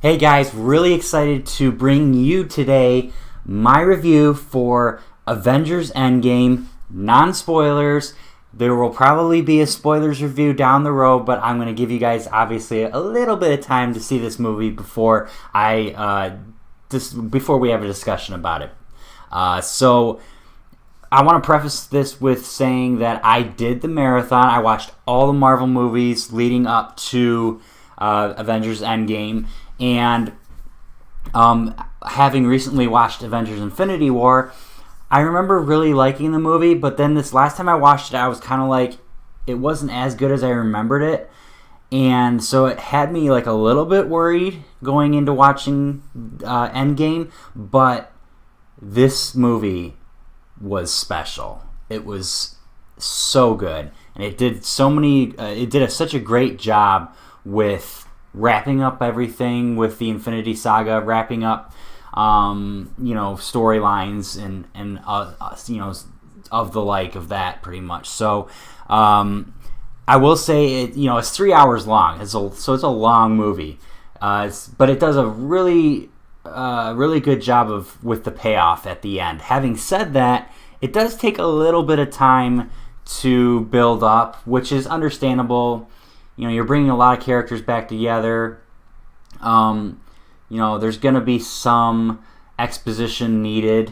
Hey guys, really excited to bring you today my review for Avengers Endgame, non-spoilers. There will probably be a spoilers review down the road, but I'm going to give you guys obviously a little bit of time to see this movie before we have a discussion about it. So I want to preface this with saying that I did the marathon. I watched all the Marvel movies leading up to Avengers Endgame. And having recently watched Avengers Infinity War, I remember really liking the movie, but then this last time I watched it, I was kind of like, it wasn't as good as I remembered it. And so it had me like a little bit worried going into watching Endgame, but this movie was special. It was so good. And it did such a great job with wrapping up everything with the Infinity Saga, wrapping up, storylines and of the like of that pretty much. So, I will say it's 3 hours long. So it's a long movie, but it does a really good job with the payoff at the end. Having said that, it does take a little bit of time to build up, which is understandable. You're bringing a lot of characters back together. There's going to be some exposition needed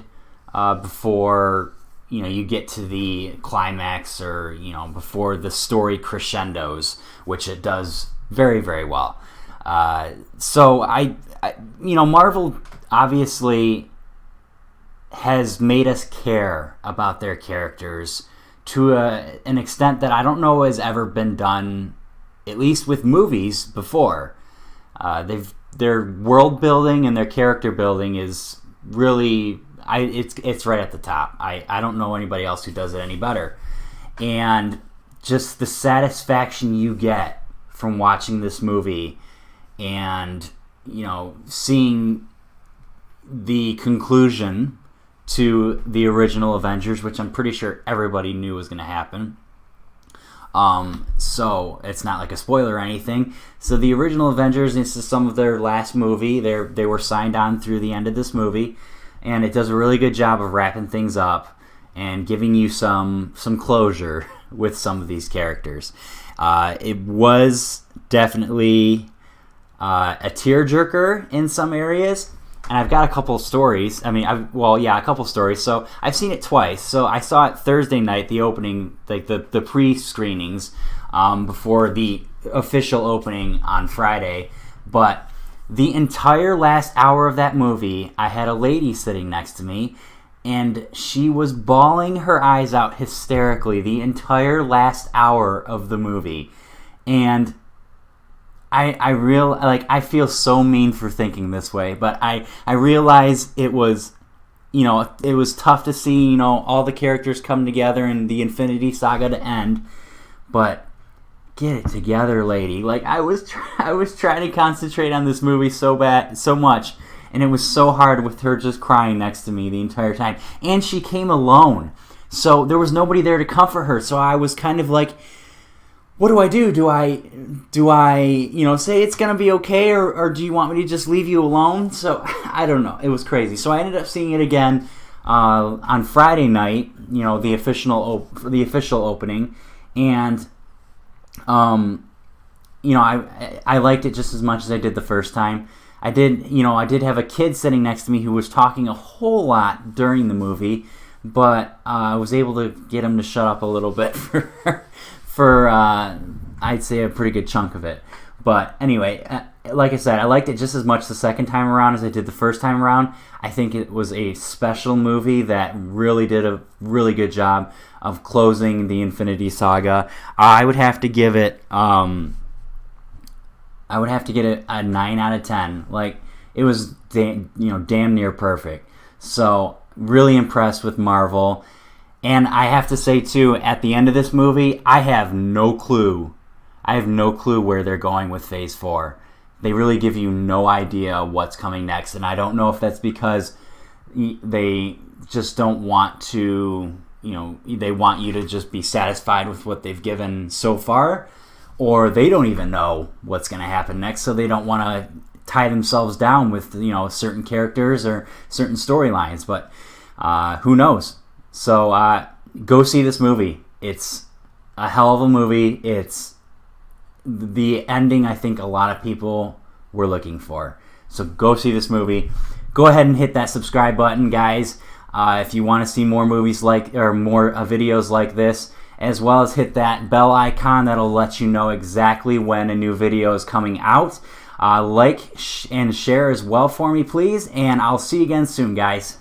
before, you get to the climax or, before the story crescendos, which it does very, very well. So Marvel obviously has made us care about their characters to an extent that I don't know has ever been done, at least with movies before. Their world building and their character building is really it's right at the top. I don't know anybody else who does it any better. And just the satisfaction you get from watching this movie and seeing the conclusion to the original Avengers, which I'm pretty sure everybody knew was going to happen. So it's not like a spoiler or anything. So the original Avengers, this is some of their last movie. They were signed on through the end of this movie, and it does a really good job of wrapping things up and giving you some closure with some of these characters. It was definitely a tearjerker in some areas. And I've got a couple stories. A couple stories. So I've seen it twice. So I saw it Thursday night, the opening, like the pre-screenings, before the official opening on Friday. But the entire last hour of that movie, I had a lady sitting next to me, and she was bawling her eyes out hysterically the entire last hour of the movie. And I feel so mean for thinking this way, but I realize it was tough to see, all the characters come together and the Infinity Saga to end, but get it together, lady. Like I was trying to concentrate on this movie so much, and it was so hard with her just crying next to me the entire time. And she came alone, so there was nobody there to comfort her, so I was kind of like, what do I do? Do I say it's going to be okay, or do you want me to just leave you alone? So, I don't know. It was crazy. So, I ended up seeing it again on Friday night, the official opening. And, I liked it just as much as I did the first time. I did have a kid sitting next to me who was talking a whole lot during the movie, but I was able to get him to shut up a little bit for I'd say a pretty good chunk of it. But anyway, like I said, I liked it just as much the second time around as I did the first time around. I think it was a special movie that really did a really good job of closing the Infinity Saga. I would have to give it a 9 out of 10. Like, it was damn near perfect. So, really impressed with Marvel. And I have to say, too, at the end of this movie, I have no clue. Where they're going with Phase 4. They really give you no idea what's coming next. And I don't know if that's because they just don't want to, they want you to just be satisfied with what they've given so far, or they don't even know what's going to happen next, so they don't want to tie themselves down with certain characters or certain storylines, but who knows? So go see this movie. It's a hell of a movie. It's the ending I think a lot of people were looking for. So go see this movie. Go ahead and hit that subscribe button, guys, if you want to see more movies or more videos like this, as well as hit that bell icon that'll let you know exactly when a new video is coming out. Like and share as well for me, please, and I'll see you again soon, guys.